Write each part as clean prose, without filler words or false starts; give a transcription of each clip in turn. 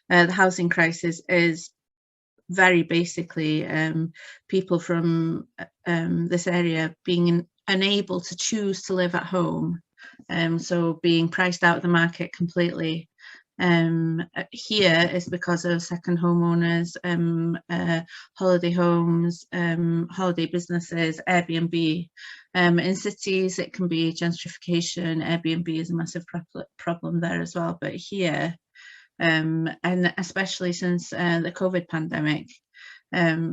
The housing crisis is very basically people from this area being unable to choose to live at home, so being priced out of the market completely. Here is because of second homeowners, holiday homes, holiday businesses, Airbnb. In cities, it can be gentrification. Airbnb is a massive problem there as well. But here, and especially since the COVID pandemic,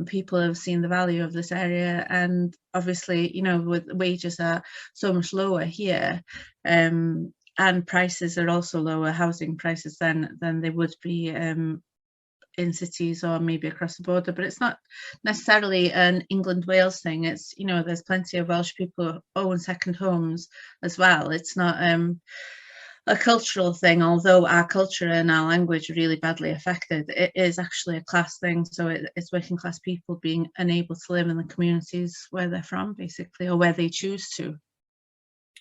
people have seen the value of this area, and obviously, you know, with wages are so much lower here, and prices are also lower, housing prices than they would be in cities or maybe across the border. But it's not necessarily an England Wales thing. It's, you know, there's plenty of Welsh people who own second homes as well. It's not a cultural thing, although our culture and our language are really badly affected. It is actually a class thing. So it's working class people being unable to live in the communities where they're from, basically, or where they choose to.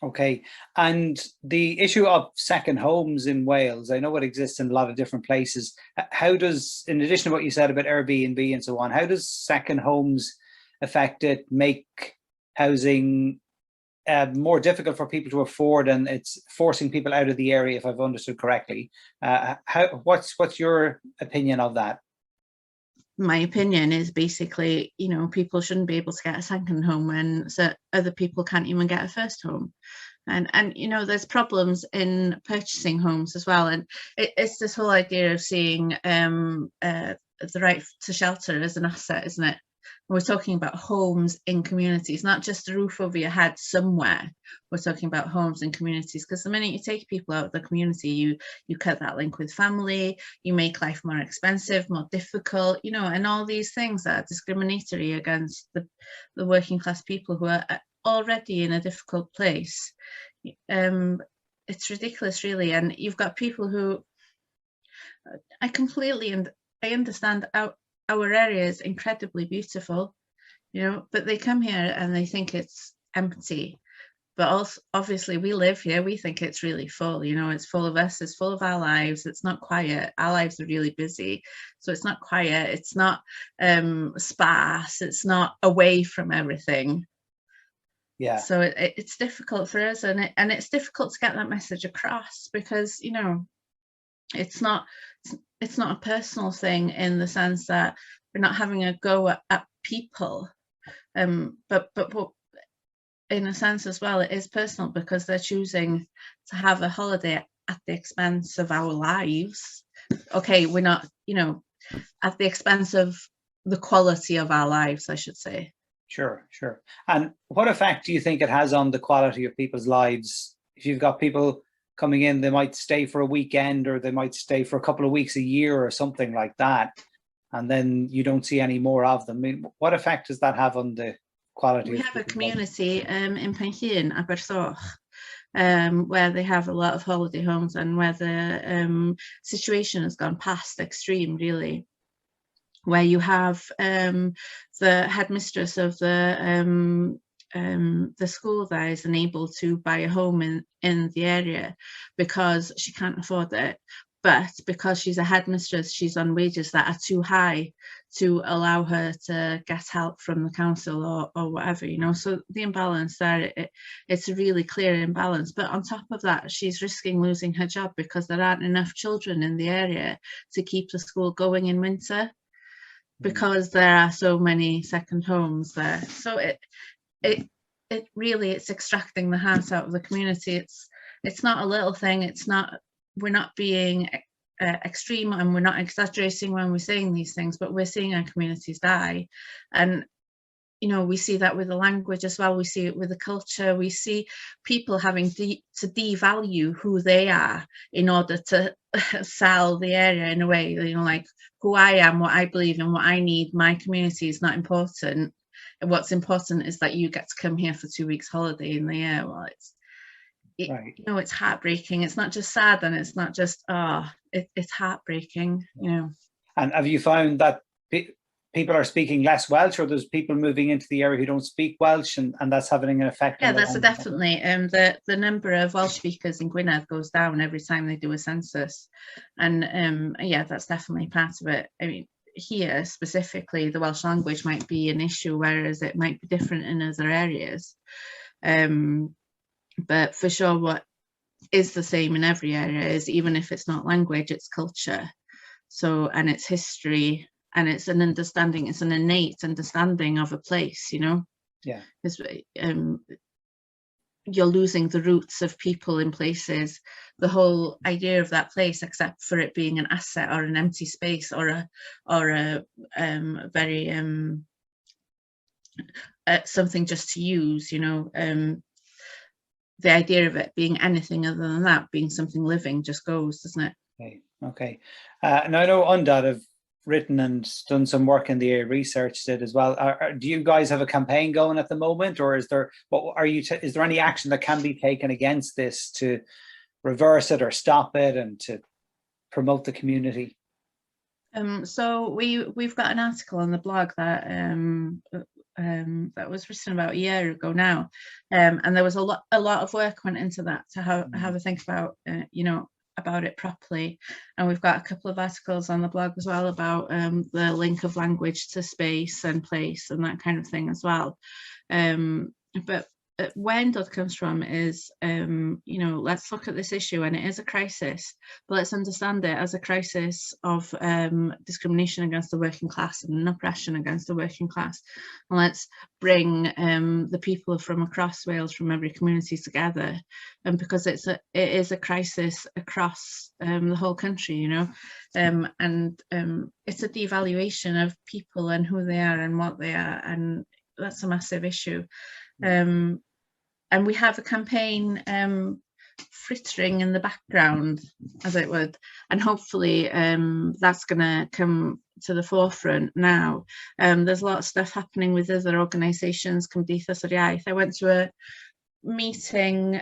Okay, and the issue of second homes in Wales, I know it exists in a lot of different places. How does, in addition to what you said about Airbnb and so on, how does second homes affect it, make housing more difficult for people to afford, and it's forcing people out of the area, if I've understood correctly? What's your opinion of that? My opinion is basically, you know, people shouldn't be able to get a second home when other people can't even get a first home. And you know, there's problems in purchasing homes as well. And it's this whole idea of seeing the right to shelter as an asset, isn't it? We're talking about homes in communities, not just a roof over your head somewhere. We're talking about homes in communities, because the minute you take people out of the community, you cut that link with family, you make life more expensive, more difficult, you know, and all these things that are discriminatory against the working class people who are already in a difficult place. It's ridiculous, really. And you've got people who, I understand our area is incredibly beautiful, you know, but they come here and they think it's empty. But also, obviously, we live here, we think it's really full, you know, it's full of us, it's full of our lives, it's not quiet. Our lives are really busy, so it's not quiet, it's not sparse, it's not away from everything. Yeah. So it's difficult for us, and it's difficult to get that message across, because, you know, it's not a personal thing in the sense that we're not having a go at people, but in a sense as well, it is personal, because they're choosing to have a holiday at the expense of our lives. Okay, we're not, you know, at the expense of the quality of our lives, I should say. Sure. And what effect do you think it has on the quality of people's lives? If you've got people coming in, they might stay for a weekend, or they might stay for a couple of weeks a year or something like that, and then you don't see any more of them. I mean, what effect does that have on the quality? We have a community in Penllyn, Abersoch, where they have a lot of holiday homes, and where the situation has gone past extreme, really, where you have the headmistress of the school there is unable to buy a home in the area because she can't afford it. But because she's a headmistress, she's on wages that are too high to allow her to get help from the council or whatever, you know. So the imbalance there, it's a really clear imbalance. But on top of that, she's risking losing her job because there aren't enough children in the area to keep the school going in winter, because there are so many second homes there. So it really, it's extracting the heart out of the community. It's not a little thing. It's not, we're not being extreme, and we're not exaggerating when we're saying these things, but we're seeing our communities die. And, you know, we see that with the language as well. We see it with the culture. We see people having to devalue who they are in order to sell the area in a way, you know, like who I am, what I believe in, what I need. My community is not important. And what's important is that you get to come here for 2 weeks holiday in the year. Well, right. You know, it's heartbreaking. It's not just sad, and it's not just, it's heartbreaking, you know. And have you found that people are speaking less Welsh, or there's people moving into the area who don't speak Welsh, and that's having an effect Yeah, on the that's definitely. The number of Welsh speakers in Gwynedd goes down every time they do a census, and yeah, that's definitely part of it. I mean, here specifically, the Welsh language might be an issue, whereas it might be different in other areas. But for sure, what is the same in every area is, even if it's not language, it's culture. So, and it's history, and it's an understanding, it's an innate understanding of a place, you know? Yeah. Because you're losing the roots of people in places, the whole idea of that place, except for it being an asset or an empty space or a very something just to use, you know. The idea of it being anything other than that, being something living, just goes, doesn't it? Okay. And I know Undad have written and done some work in the area, researched it as well. Do you guys have a campaign going at the moment, or is there is there any action that can be taken against this to reverse it or stop it and to promote the community? So we've got an article on the blog that that was written about a year ago now, and there was a lot of work went into that to have a think about you know, about it properly. And we've got a couple of articles on the blog as well about the link of language to space and place and that kind of thing as well. But where Undad comes from is, you know, let's look at this issue, and it is a crisis, but let's understand it as a crisis of discrimination against the working class and an oppression against the working class. And let's bring the people from across Wales, from every community together, and because it is a crisis across the whole country, you know, and it's a devaluation of people and who they are and what they are, and that's a massive issue. And we have a campaign frittering in the background, as it would, and hopefully that's going to come to the forefront now. There's a lot of stuff happening with other organisations, Cymdeithas yr Iaith. I went to a meeting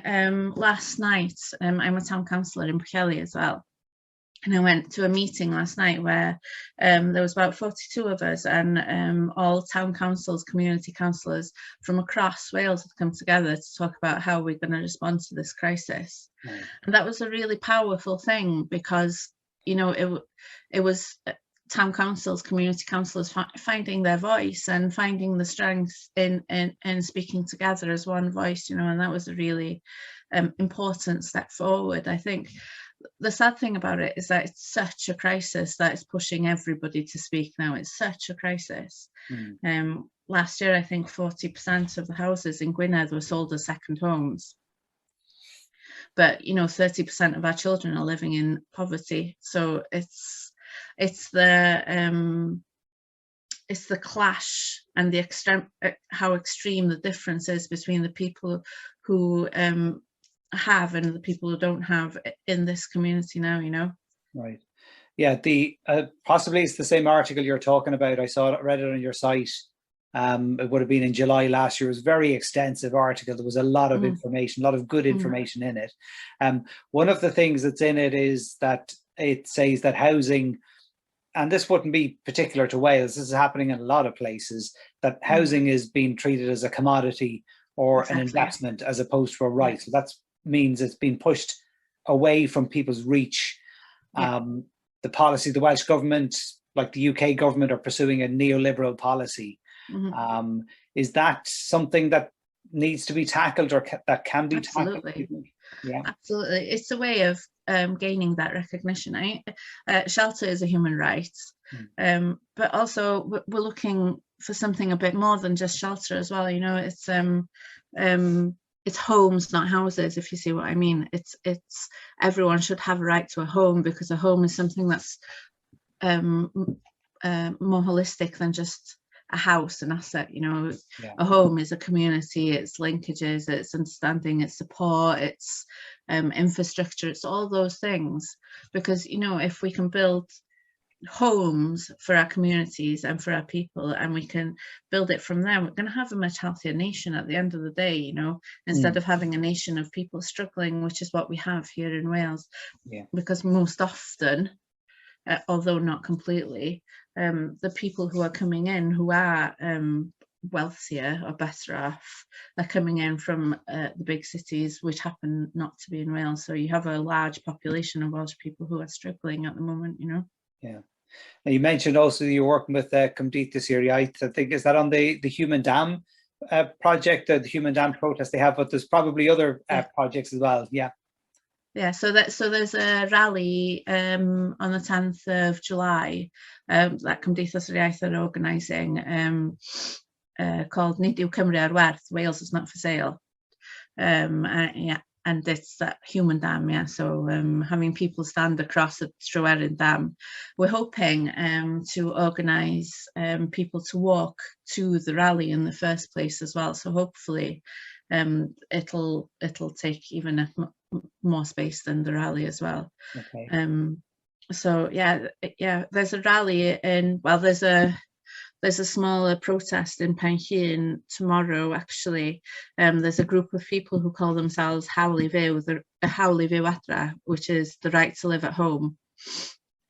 last night. I'm a town councillor in Pwllheli as well. And I went to a meeting last night where there was about 42 of us, and all town councils, community councillors from across Wales had come together to talk about how we're going to respond to this crisis. And that was a really powerful thing, because, you know, it was town councils, community councillors finding their voice and finding the strength in speaking together as one voice, you know, and that was a really important step forward, I think. The sad thing about it is that it's such a crisis that it's pushing everybody to speak now. It's such a crisis. Last year, I think 40% of the houses in Gwynedd were sold as second homes. But, you know, 30% of our children are living in poverty. So it's the clash and the extreme, how extreme the difference is between the people who have and the people who don't have in this community now, you know. Right. Yeah, the possibly it's the same article you're talking about. I read it on your site. It would have been in July last year. It was a very extensive article. There was a lot of information, a lot of good information in it. One of the things that's in it is that it says that housing, and this wouldn't be particular to Wales, this is happening in a lot of places, that housing is being treated as a commodity or an investment as opposed to a right. So that means it's been pushed away from people's reach. The policy, the Welsh government, like the UK government, are pursuing a neoliberal policy. Is that something that needs to be tackled, or that can be tackled? Yeah, absolutely. It's a way of gaining that recognition. Shelter is a human right, but also we're looking for something a bit more than just shelter as well. You know, it's homes, not houses, if you see what I mean. It's everyone should have a right to a home, because a home is something that's more holistic than just a house, an asset, you know. A home is a community, it's linkages, it's understanding, it's support, it's infrastructure, it's all those things. Because, you know, if we can build homes for our communities and for our people, and we can build it from there, we're going to have a much healthier nation at the end of the day, you know, instead of having a nation of people struggling, which is what we have here in Wales. Because most often although not completely. The people who are coming in who are wealthier or better off are coming in from the big cities, which happen not to be in Wales. So you have a large population of Welsh people who are struggling at the moment, you know. Yeah. Now you mentioned also you're working with Cymdeithas Iaith. I think, is that on the Human Dam project, the Human Dam protest they have, but there's probably other projects as well. Yeah. Yeah, so there's a rally on the 10th of July that Cymdeithas Iaith are organising called Nid yw Cymru ar werth, Wales is not for sale. And it's that Human Dam, yeah. So having people stand across at Tryweryn Dam. We're hoping to organise people to walk to the rally in the first place as well. So hopefully it'll take even more space than the rally as well. Okay. So yeah, there's a rally there's a smaller protest in Penllyn tomorrow, actually. There's a group of people who call themselves Hawl I Fyw, Hawl I Fyw Adra, which is the right to live at home.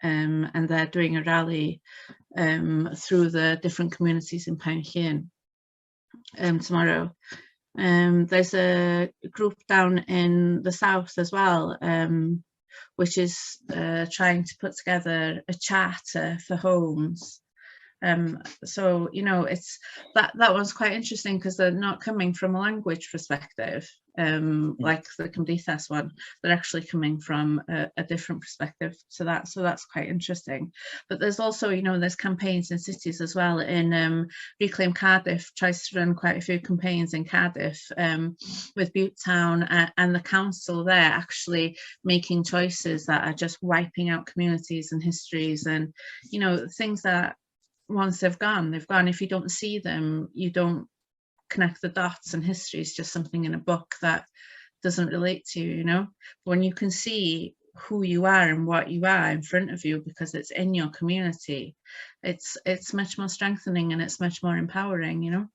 And they're doing a rally through the different communities in Penllyn tomorrow. There's a group down in the south as well, which is trying to put together a charter for homes. So, you know, it's that one's quite interesting because they're not coming from a language perspective, like the Cymdeithas one. They're actually coming from a different perspective to that. So that's quite interesting. But there's also, you know, there's campaigns in cities as well. In Reclaim Cardiff tries to run quite a few campaigns in Cardiff with Butte Town and the council there actually making choices that are just wiping out communities and histories and, you know, things that once they've gone. If you don't see them, you don't connect the dots, and history is just something in a book that doesn't relate to you, you know. When you can see who you are and what you are in front of you because it's in your community, it's much more strengthening and it's much more empowering, you know.